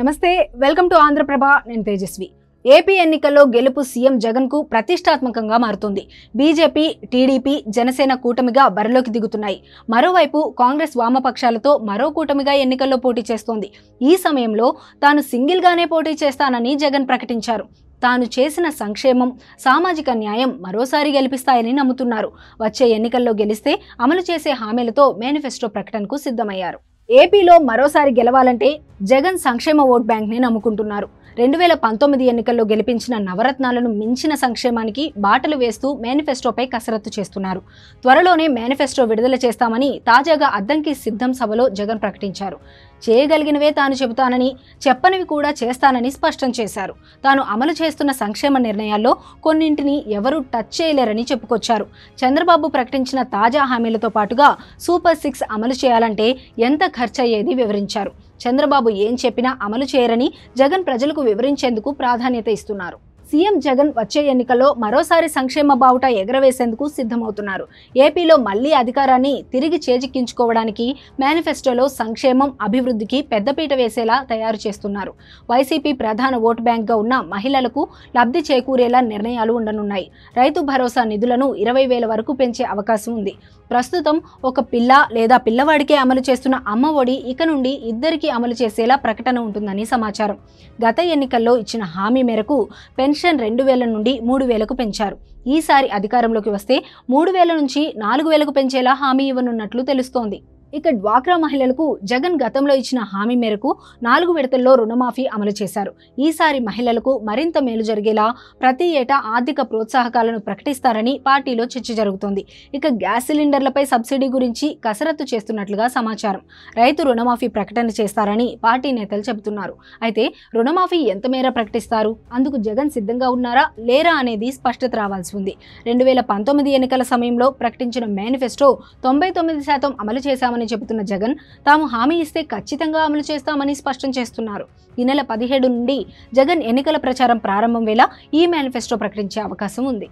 నమస్తే, welcome to Andhraprabha. నేను Tejaswi. AP ఎన్నికల్లో గెలుపు సీఎం జగన్ కు ప్రతిష్టాత్మకంగా మారుతుంది. బీజేపీ, టీడీపీ, జనసేన కూటమిగా బరిలోకి దిగుతున్నాయి. మరోవైపు కాంగ్రెస్ వామపక్షాలతో మరో కూటమిగా ఎన్నికల్లో పోటీ చేస్తోంది. ఈ సమయంలో తాను సింగిల్ గానే పోటీ చేస్తానని జగన్ ప్రకటించారు. తాను చేసిన సంక్షేమం, సామాజిక న్యాయం మరోసారి గెలిపిస్తాయని నమ్ముతున్నారు. వచ్చే ఎన్నికల్లో గెలిస్తే అమలు చేసే హామీలతో మేనిఫెస్టో ప్రకటనకు సిద్ధమయ్యారు. ఏపీలో మరోసారి గెలవాలంటే జగన్ సంక్షేమ ఓట్ బ్యాంక్ ని నమ్ముకుంటున్నారు. 2019 ఎన్నికల్లో గెలిపించిన నవరత్నాలను మించిన సంక్షేమానికి బాటలు వేస్తూ మేనిఫెస్టోపై కసరత్తు చేస్తున్నారు. త్వరలోనే మేనిఫెస్టో విడుదల చేస్తామని తాజాగా అద్దంకి సిద్ధం సభలో జగన్ ప్రకటించారు. చేయగలిగినవే తాను చెబుతానని, చెప్పనివి కూడా చేస్తానని స్పష్టం చేశారు. తాను అమలు చేస్తున్న సంక్షేమ నిర్ణయాల్లో కొన్నింటిని ఎవరూ టచ్ చేయలేరని చెప్పుకొచ్చారు. చంద్రబాబు ప్రకటించిన తాజా హామీలతో పాటుగా సూపర్ 6 అమలు చేయాలంటే ఎంత ఖర్చయ్యేది వివరించారు. చంద్రబాబు ఏం చెప్పినా అమలు చేయరని జగన్ ప్రజలకు వివరించేందుకు ప్రాధాన్యత ఇస్తున్నారు. సీఎం జగన్ వచ్చే ఎన్నికల్లో మరోసారి సంక్షేమ బావుట ఎగరవేసేందుకు సిద్ధమవుతున్నారు. ఏపీలో మళ్లీ అధికారాన్ని తిరిగి చేజిక్కించుకోవడానికి మేనిఫెస్టోలో సంక్షేమం, అభివృద్ధికి పెద్దపీట వేసేలా తయారు చేస్తున్నారు. వైసీపీ ప్రధాన ఓటు బ్యాంక్గా ఉన్న మహిళలకు లబ్ధి చేకూరేలా నిర్ణయాలు ఉండనున్నాయి. రైతు భరోసా నిధులను 20,000 వరకు పెంచే అవకాశం ఉంది. ప్రస్తుతం ఒక పిల్ల లేదా పిల్లవాడికే అమలు చేస్తున్న అమ్మ ఒడి ఇక నుండి ఇద్దరికీ అమలు చేసేలా ప్రకటన ఉంటుందని సమాచారం. గత ఎన్నికల్లో ఇచ్చిన హామీ మేరకు పెన్షన్ 2,000 నుండి 3,000కు పెంచారు. ఈసారి అధికారంలోకి వస్తే 3,000 నుంచి 4,000కు పెంచేలా హామీ ఇవ్వనున్నట్లు తెలుస్తోంది. ఇక డ్వాక్రా మహిళలకు జగన్ గతంలో ఇచ్చిన హామీ మేరకు 4 విడతల్లో రుణమాఫీ అమలు చేశారు. ఈసారి మహిళలకు మరింత మేలు జరిగేలా ప్రతి ఏటా ఆర్థిక ప్రోత్సాహకాలను ప్రకటిస్తారని పార్టీలో చర్చ జరుగుతోంది. ఇక గ్యాస్ సిలిండర్లపై సబ్సిడీ గురించి కసరత్తు చేస్తున్నట్లుగా సమాచారం. రైతు రుణమాఫీ ప్రకటన చేస్తారని పార్టీ నేతలు చెబుతున్నారు. అయితే రుణమాఫీ ఎంత మేర ప్రకటిస్తారు, అందుకు జగన్ సిద్ధంగా ఉన్నారా లేరా అనేది స్పష్టత రావాల్సి ఉంది. 2019 ఎన్నికల సమయంలో ప్రకటించిన మేనిఫెస్టో 99% అమలు చేశామని చెబుతున్న జగన్ తాము హామీ ఇస్తే ఖచ్చితంగా అమలు చేస్తామని స్పష్టం చేస్తున్నారు. ఈ నెల 17 నుండి జగన్ ఎన్నికల ప్రచారం ప్రారంభం వేళ ఈ మేనిఫెస్టో ప్రకటించే అవకాశం ఉంది.